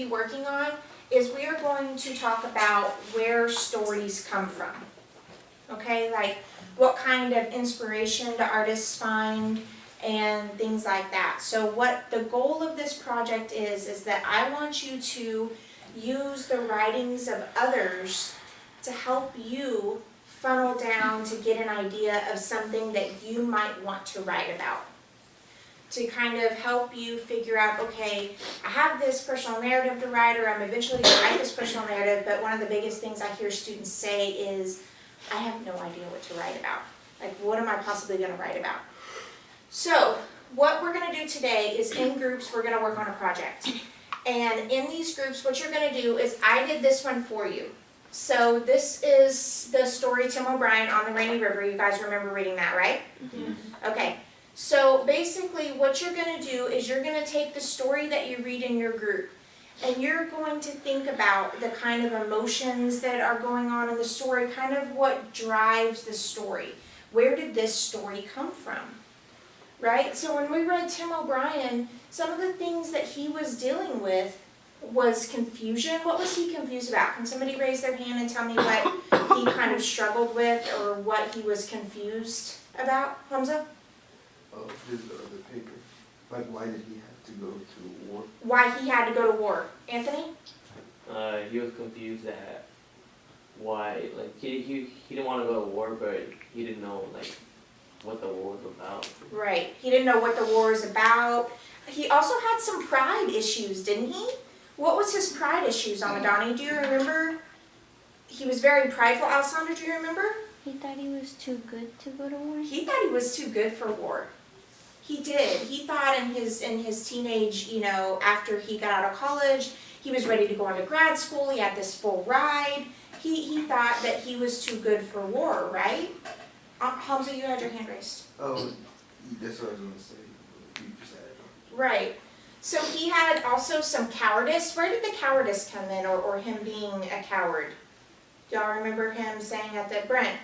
be working on is we are going to talk about where stories come from. Okay, like what kind of inspiration do artists find and things like that. So what the goal of this project is that I want you to use the writings of others to help you funnel down to get an idea of something that you might want to write about. To kind of help you figure out, okay, I have this personal narrative to write, or I'm eventually going to write this personal narrative, but one of the biggest things I hear students say is, I have no idea what to write about. Like, what am I possibly going to write about? So, what we're going to do today is in groups, we're going to work on a project. And in these groups, what you're going to do is, I did this one for you. So this is the story Tim O'Brien on the Rainy River. You guys remember reading that, right? Mm-hmm. Okay. So basically what you're going to do is you're going to take the story that you read in your group and you're going to think about the kind of emotions that are going on in the story, kind of what drives the story. Where did this story come from? Right? So when we read Tim O'Brien, some of the things that he was dealing with was confusion. What was he confused about? Can somebody raise their hand and tell me what he kind of struggled with or what he was confused about? Hamza? The paper. Like, why did he have to go to war? Why he had to go to war. Anthony? He was confused at why, like, he didn't want to go to war, but he didn't know, like, what the war was about. Right. He didn't know what the war was about. He also had some pride issues, didn't he? What was his pride issues, Amadani? Do you remember? He was very prideful. Alessandra, do you remember? He thought he was too good to go to war? He thought he was too good for war. He did. He thought in his teenage, after he got out of college, he was ready to go on to grad school. He had this full ride. He thought that he was too good for war, right? Hamza, you had your hand raised. Oh, that's what I was going to say. You just added on. Right. So he had also some cowardice. Where did the cowardice come in, or him being a coward? Do y'all remember him saying at the Brent?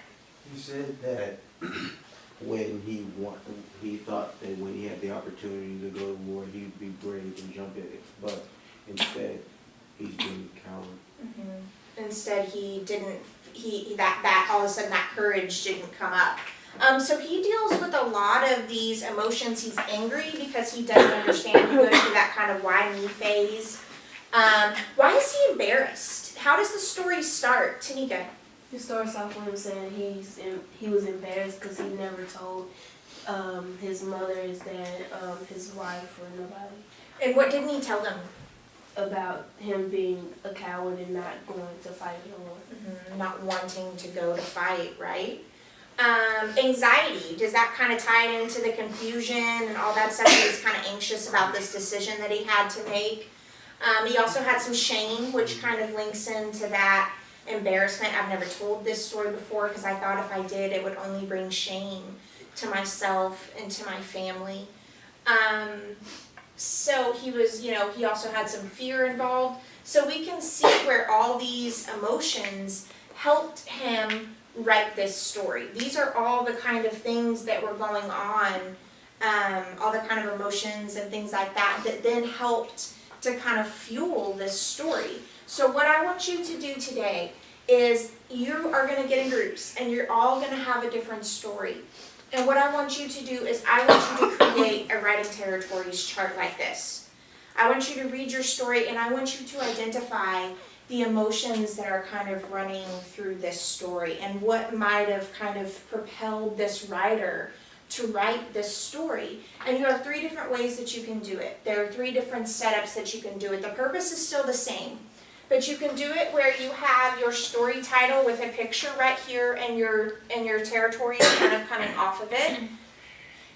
He said that when he thought that when he had the opportunity to go to war, he'd be brave and jump in it. But instead, he's being a coward. Mm-hmm. Instead, he didn't. That all of a sudden that courage didn't come up. So he deals with a lot of these emotions. He's angry because he doesn't understand. He goes through that kind of why me phase. Why is he embarrassed? How does the story start, Tanika? It starts off with him saying he was embarrassed because he never told his mother, his dad, his wife, or nobody. And what didn't he tell them? About him being a coward and not going to fight in the war. Mm-hmm. Not wanting to go to fight, right? Anxiety, does that kind of tie into the confusion and all that stuff? He was kind of anxious about this decision that he had to make. He also had some shame, which kind of links into that embarrassment. I've never told this story before because I thought if I did, it would only bring shame to myself and to my family. So he was, he also had some fear involved. So we can see where all these emotions helped him write this story. These are all the kind of things that were going on, all the kind of emotions and things like that then helped to kind of fuel this story. So what I want you to do today is you are going to get in groups and you're all going to have a different story. And what I want you to do is I want you to create a writing territories chart like this. I want you to read your story and I want you to identify the emotions that are kind of running through this story and what might have kind of propelled this writer to write this story. And you have 3 different ways that you can do it. There are 3 different setups that you can do it. The purpose is still the same. But you can do it where you have your story title with a picture right here and your territory kind of coming off of it.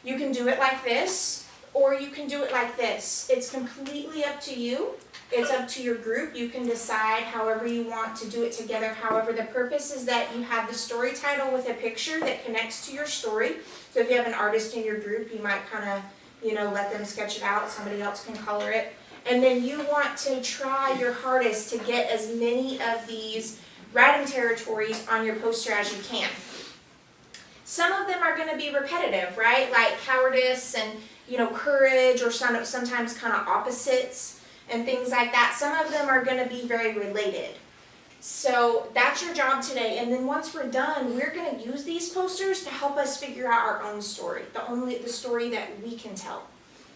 You can do it like this, or you can do it like this. It's completely up to you. It's up to your group. You can decide however you want to do it together. However, the purpose is that you have the story title with a picture that connects to your story. So if you have an artist in your group, you might kind of, let them sketch it out. Somebody else can color it. And then you want to try your hardest to get as many of these writing territories on your poster as you can. Some of them are going to be repetitive, right? Like cowardice and, courage, or sometimes kind of opposites. and things like that. Some of them are gonna be very related. So that's your job today, and then once we're done, we're gonna use these posters to help us figure out our own story, the story that we can tell.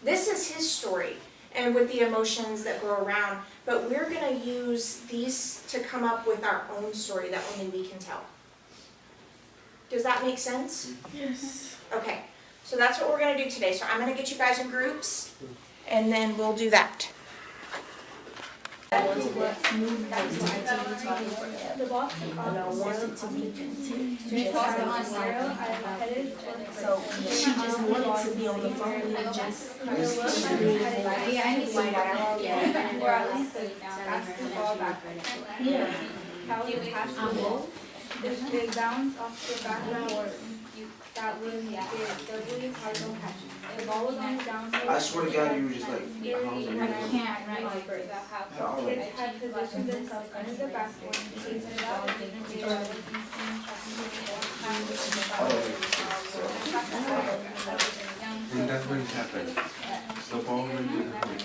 This is his story, and with the emotions that go around, but we're gonna use these to come up with our own story that only we can tell. Does that make sense? Yes. Okay, so that's what we're gonna do today. So I'm gonna get you guys in groups, and then we'll do that. I wanted to move that to the box, and I wanted to be so she just wanted to be on the phone and just Or at least the basketball background. yeah. How you have to the bounce off the backboard. That was the really hard to catch. The ball was on the down. I swear to God, you were just like, I can't right for the half. Kids had positioned themselves under the backboard and chased it out. And that's what happened. The ball went to the push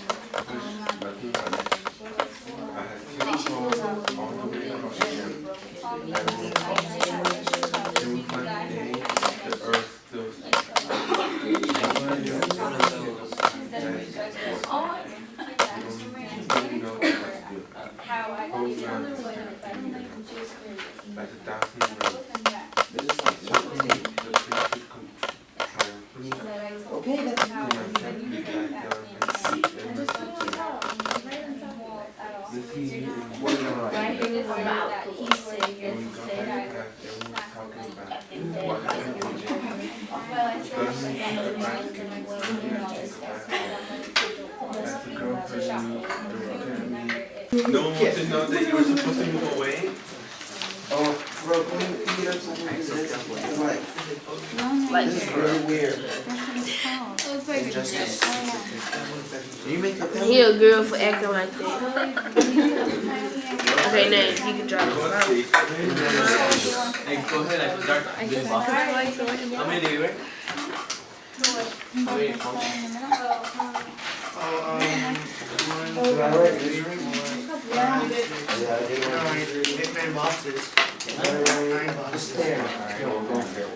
button on it. I had two balls all the way across the gym. It was one day, the earth still like 1,000 words. this is like so crazy. Okay, that's And I sat me back down and sleep and listening and What about he said when we got back to class, everyone was talking about what happened to Jim. As the girl heard me, no one wants to know that you were supposed to move away. Oh, bro, can you get up something like this? It's like, this is really weird. Injustice. Do you make up He a girl for acting like that. Okay, now you can drop it. Hey, go ahead, I can start this box. How many do you wear? Wait, Do I write misery? Yeah, I do. Different boxes. Just there.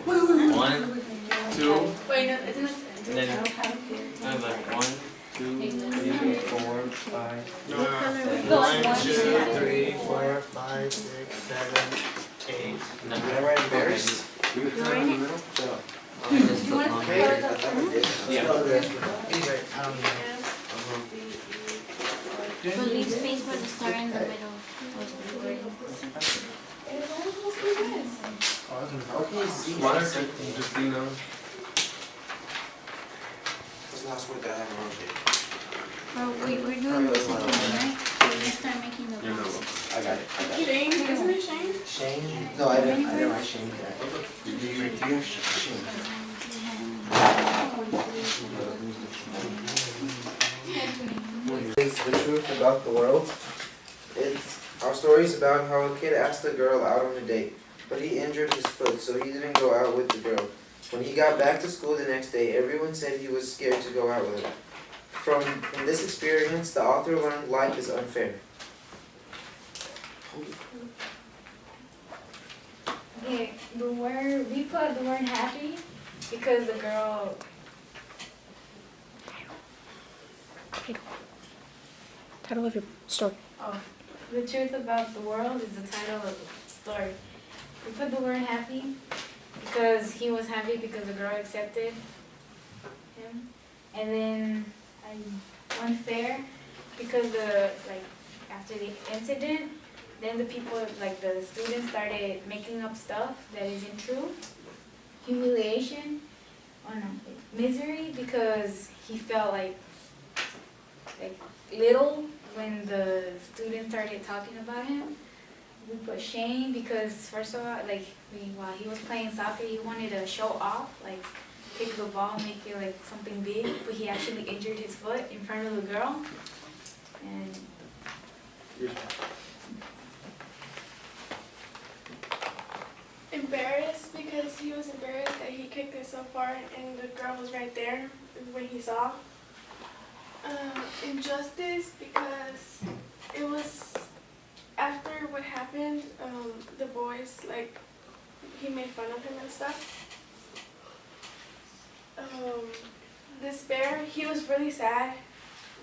One, two, Wait, no, isn't it? and then I have like 1, 2, 3, 4, 5. No, 1, 2, 3, 4, 5, 6, 7, 8. Did I write embarrassed? You were in the middle? No. You want to Okay, I thought I did. Yeah. Either, I don't know. So leave space for the star in the middle of the word. Okay, see. One second, just so you know. That's the last word that I have wrong here. Well, we're doing the second one, right? So we start making the You know. box. I got it. Shane, isn't it Shane? Shane? No, I didn't write Shane. Did you have Shane? Is the truth about the world? Our story is about how a kid asked a girl out on a date, but he injured his foot, so he didn't go out with the girl. When he got back to school the next day, everyone said he was scared to go out with her. From this experience, the author learned life is unfair. Okay, we put the word happy because the girl. Title of your story. Oh, the truth about the world is the title of the story. We put the word happy because he was happy because the girl accepted him, and then unfair because after the incident, then the people the students started making up stuff that isn't true. Humiliation, misery because he felt like little when the students started talking about him. We put shame because first of all, while he was playing soccer, he wanted to show off, pick the ball, make it something big, but he actually injured his foot in front of the girl. And embarrassed because he was embarrassed that he kicked it so far and the girl was right there when he saw. Injustice because it was after what happened, the boys, like, he made fun of him and stuff. Despair, he was really sad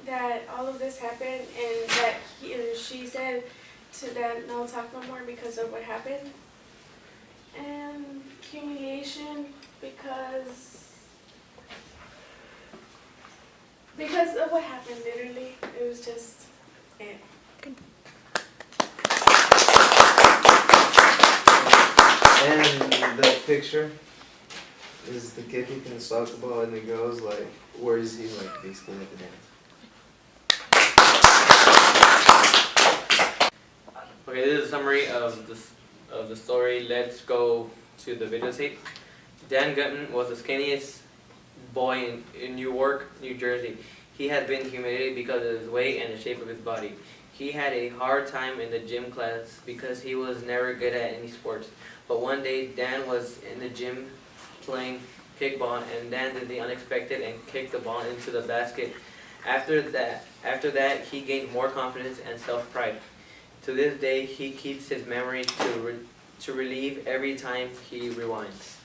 that all of this happened and that she said to that no talk no more because of what happened. And humiliation because of what happened, literally. It was just it. And the picture is the kid he can talk about, and the girl's like, where is he, like, basically at the dance. Okay, this is a summary of the story. Let's go to the videotape. Dan Gutman was the skinniest boy in Newark, New Jersey. He had been humiliated because of his weight and the shape of his body. He had a hard time in the gym class because he was never good at any sports. But one day, Dan was in the gym playing kickball, and Dan did the unexpected and kicked the ball into the basket. After that, he gained more confidence and self-pride. To this day, he keeps his memory to relieve every time he rewinds.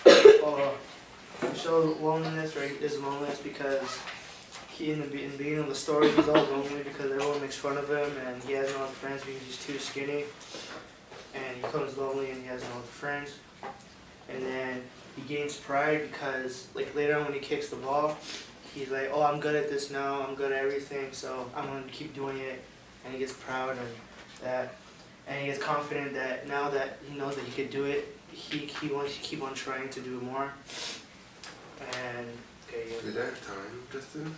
To show loneliness, right? There's loneliness because he in the beginning of the story, he's all lonely because everyone makes fun of him and he has no other friends because he's too skinny. And he becomes lonely and he has no other friends. And then he gains pride because, like, later on when he kicks the ball, he's like, oh, I'm good at this now, I'm good at everything, so I'm going to keep doing it. And he gets proud of that. And he gets confident that now that he knows that he could do it, he wants to keep on trying to do more. And, okay, yeah. Did that have time, Justin?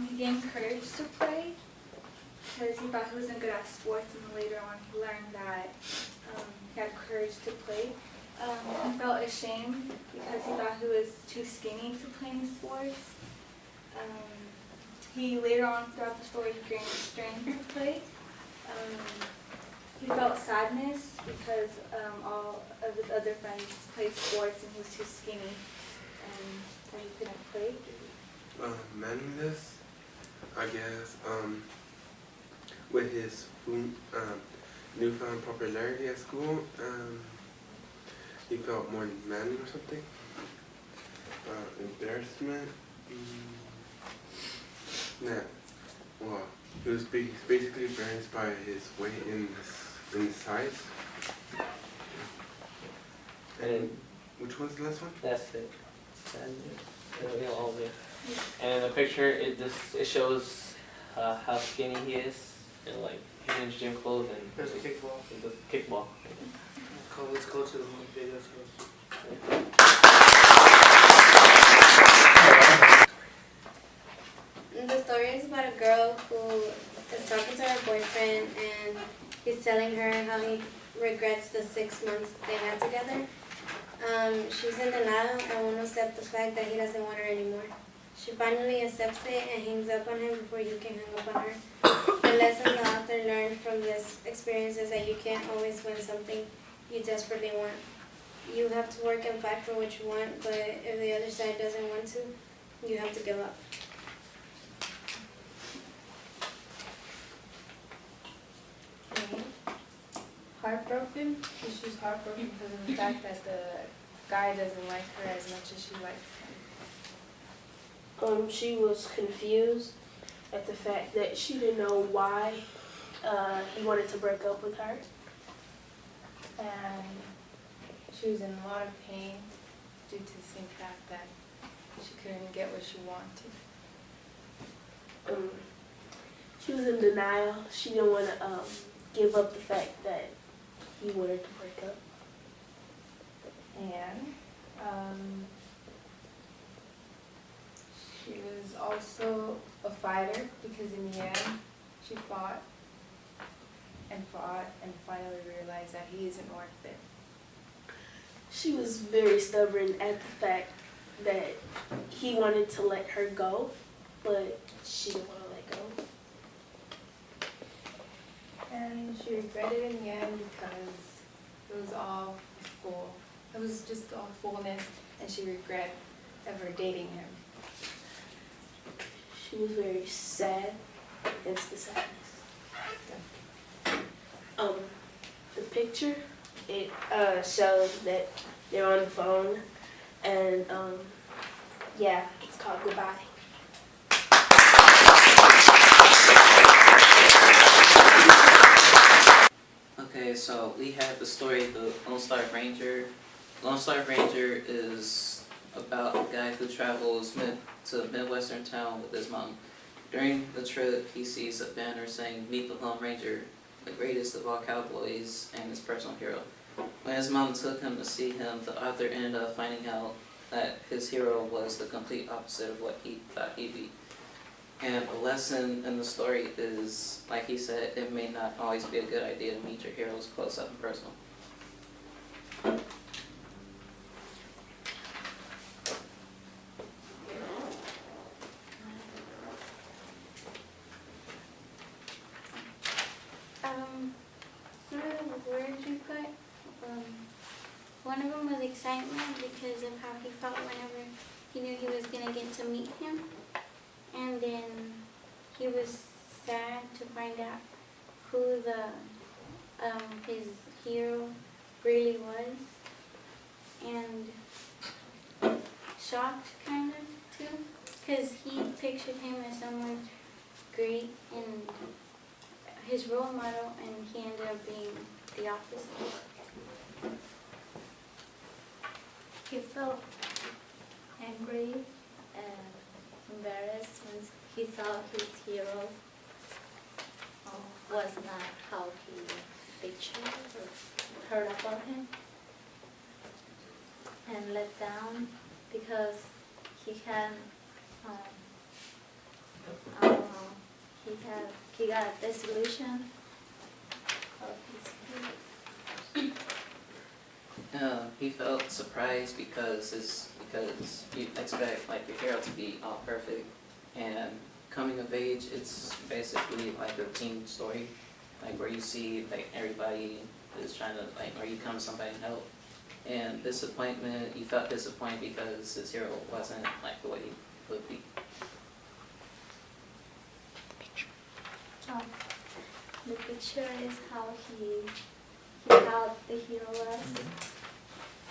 He gained courage to play because he thought he wasn't good at sports, and then later on he learned that he had courage to play. He felt ashamed because he thought he was too skinny to play any sports. He later on throughout the story he gained strength to play. He felt sadness because all of his other friends played sports and he was too skinny and so he couldn't play. Manliness, I guess, with his newfound popularity at school, he felt more manly or something. Embarrassment, well, he was basically embarrassed by his weight in his size. And Which one's the last one? that's it. All of it. And in the picture, it shows how skinny he is, and like he's in his gym clothes and There's a kickball. he does kickball. Let's go to the video. The story is about a girl who is talking to her boyfriend and he's telling her how he regrets the 6 months they had together. She's in denial and won't accept the fact that he doesn't want her anymore. She finally accepts it and hangs up on him before he can hang up on her. The lesson the author learned from this experience is that you can't always win something you desperately want. You have to work and fight for what you want, but if the other side doesn't want to, you have to give up. Heartbroken. She's heartbroken because of the fact that the guy doesn't like her as much as she likes him. She was confused at the fact that she didn't know why he wanted to break up with her. And she was in a lot of pain due to the same fact that she couldn't get what she wanted. She was in denial. She didn't want to give up the fact that he wanted to break up. And she was also a fighter because in the end she fought and finally realized that he isn't worth it. She was very stubborn at the fact that he wanted to let her go, but she didn't want to let go. And she regretted in the end because It was all full. It was just all fullness, and she regret ever dating him. She was very sad against the sadness. The picture, it shows that they're on the phone, and yeah, it's called Goodbye. Okay, so we have the story of the Lone Star Ranger. Lone Star Ranger is about a guy who travels to a Midwestern town with his mom. During the trip, he sees a banner saying, "Meet the Lone Ranger, the greatest of all cowboys and his personal hero." When his mom took him to see him, the author ended up finding out that his hero was the complete opposite of what he thought he'd be. And a lesson in the story is, like he said, it may not always be a good idea to meet your heroes close up and personal. Some of the words we put, one of them was excitement because of how he felt whenever he knew he was going to get to meet him. And then he was sad to find out who his hero really was. And shocked kind of too, because he pictured him as someone great and his role model, and he ended up being the opposite. He felt angry and embarrassed when he saw his hero was not how he pictured or heard about him, and let down because he had he got a disillusion of his hero. He felt surprised because you expect like your hero to be all perfect, and coming of age, it's basically like a teen story, like where you see like everybody is trying to or you come to somebody and help, and disappointment. You felt disappointed because his hero wasn't like the way he would be. The picture is how he thought the hero was,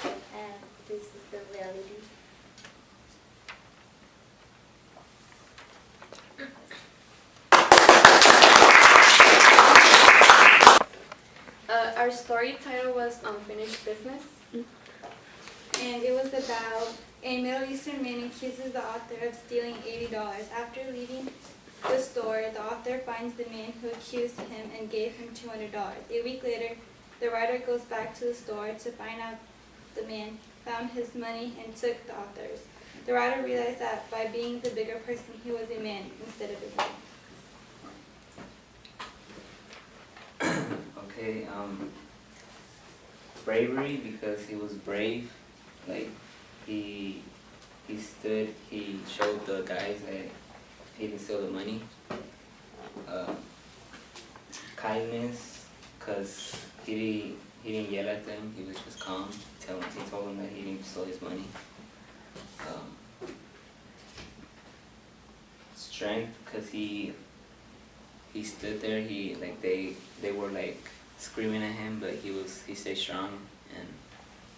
and this is the reality. Our story title was Unfinished Business, and it was about a Middle Eastern man accuses the author of stealing $80. After leaving the store, the author finds the man who accused him and gave him $200. A week later, the writer goes back to the store to find out the man found his money and took the author's. The writer realized that by being the bigger person, he was a man instead of a woman. Okay, bravery, because he was brave. Like he stood, he showed the guys that he didn't steal the money. Kindness, because he didn't yell at them, he was just calm. He told them that he didn't steal his money. Strength, because he stood there, they were like screaming at him, but he stayed strong and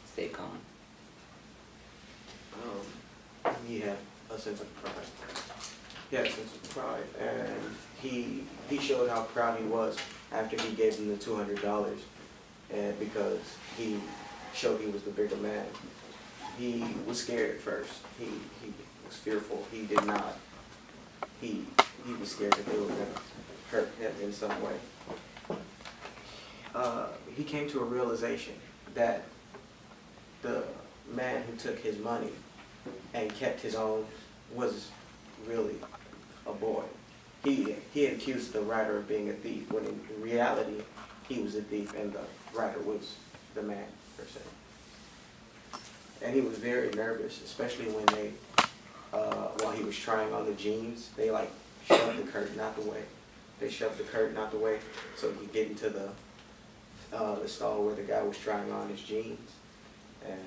stayed calm. He had a sense of pride. He had a sense of pride, and he showed how proud he was after he gave him the $200, and because he showed he was the bigger man. He was scared at first. He was fearful. He did not. He was scared that they were going to hurt him in some way. He came to a realization that the man who took his money and kept his own was really a boy. He accused the writer of being a thief, when in reality he was a thief and the writer was the man, per se. And he was very nervous, especially when they, while he was trying on the jeans, they like shoved the curtain out the way. They shoved the curtain out the way so he could get into the stall where the guy was trying on his jeans, and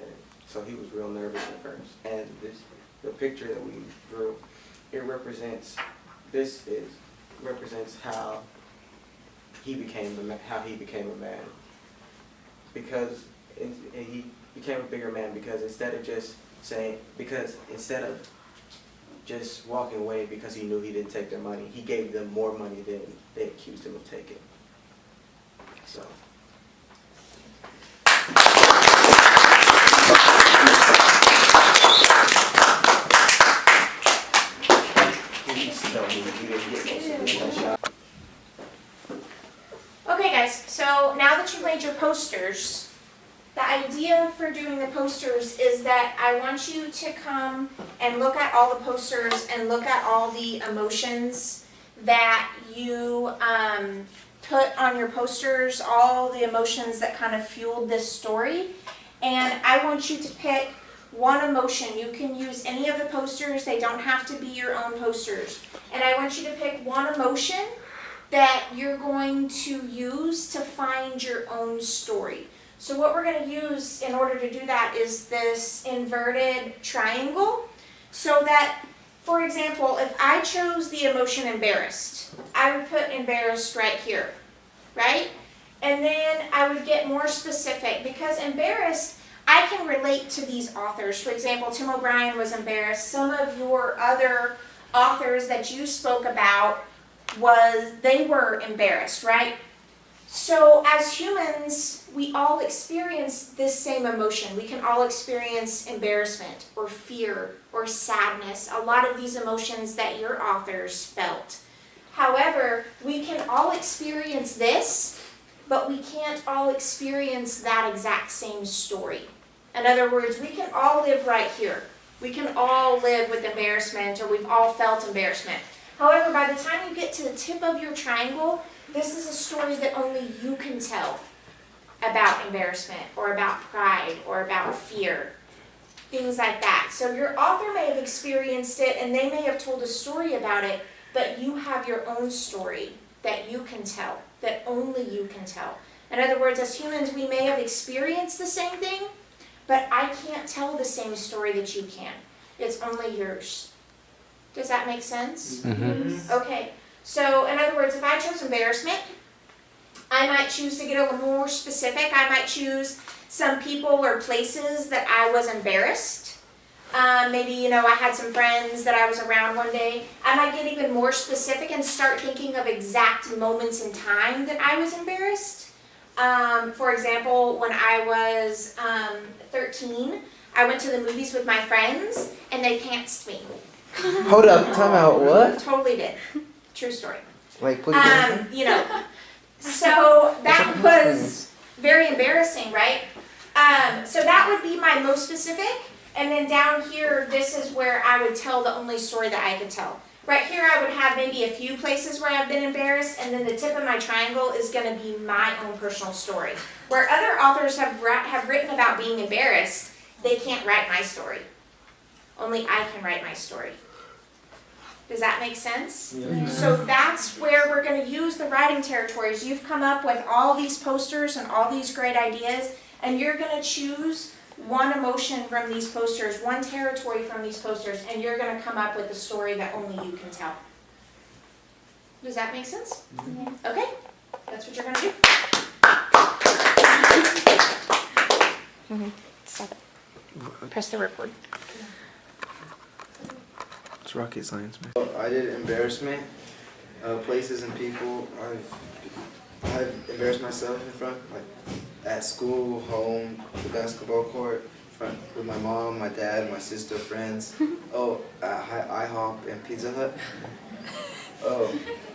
so he was real nervous at first. And the picture that we drew, it represents how he became a man, because he became a bigger man because instead of just walking away because he knew he didn't take their money, he gave them more money than they accused him of taking. So. Okay guys, so now that you've made your posters, the idea for doing the posters is that I want you to come and look at all the posters and look at all the emotions that you put on your posters, all the emotions that kind of fueled this story. And I want you to pick one emotion. You can use any of the posters, they don't have to be your own posters. And I want you to pick one emotion that you're going to use to find your own story. So what we're going to use in order to do that is this inverted triangle, so that, for example, if I chose the emotion embarrassed, I would put embarrassed right here, right? And then I would get more specific, because embarrassed, I can relate to these authors. For example, Tim O'Brien was embarrassed. Some of your other authors that you spoke about, they were embarrassed, right? So as humans, we all experience this same emotion. We can all experience embarrassment or fear or sadness, a lot of these emotions that your authors felt. However, we can all experience this, but we can't all experience that exact same story. In other words, we can all live right here. We can all live with embarrassment, or we've all felt embarrassment. However, by the time you get to the tip of your triangle, this is a story that only you can tell about embarrassment, or about pride, or about fear, things like that. So your author may have experienced it, and they may have told a story about it, but you have your own story that you can tell, that only you can tell. In other words, as humans, we may have experienced the same thing, but I can't tell the same story that you can. It's only yours. Does that make sense? Mm-hmm. Okay, so in other words, if I chose embarrassment, I might choose to get a little more specific. I might choose some people or places that I was embarrassed. Maybe, I had some friends that I was around one day. I might get even more specific and start thinking of exact moments in time that I was embarrassed. For example, when I was 13, I went to the movies with my friends and they pantsed me. Hold up, time out, what? Totally did. True story. Like, put it So that was very embarrassing, right? So that would be my most specific. And then down here, this is where I would tell the only story that I could tell. Right here, I would have maybe a few places where I've been embarrassed, and then the tip of my triangle is going to be my own personal story. Where other authors have written about being embarrassed, they can't write my story. Only I can write my story. Does that make sense? Yeah. So that's where we're going to use the writing territories. You've come up with all these posters and all these great ideas, and you're going to choose one emotion from these posters, one territory from these posters, and you're going to come up with a story that only you can tell. Does that make sense? Yeah. Okay, that's what you're going to do. Stop it. Press the record. It's rocket science, man. I did embarrassment, places and people. I've embarrassed myself in front, like at school, home, the basketball court, in front with my mom, my dad, my sister, friends. IHOP and Pizza Hut.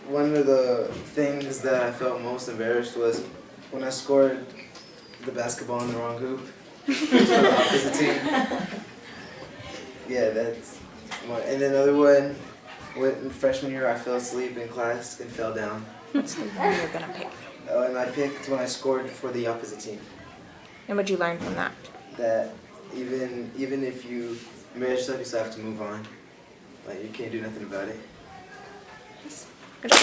One of the things that I felt most embarrassed was when I scored the basketball in the wrong hoop for the opposite team. Yeah, that's one. And another one, in freshman year, I fell asleep in class and fell down. What's the one you're going to pick? And I picked when I scored for the opposite team. And what'd you learn from that? That even if you embarrass yourself, you still have to move on. Like, you can't do nothing about it. Good job.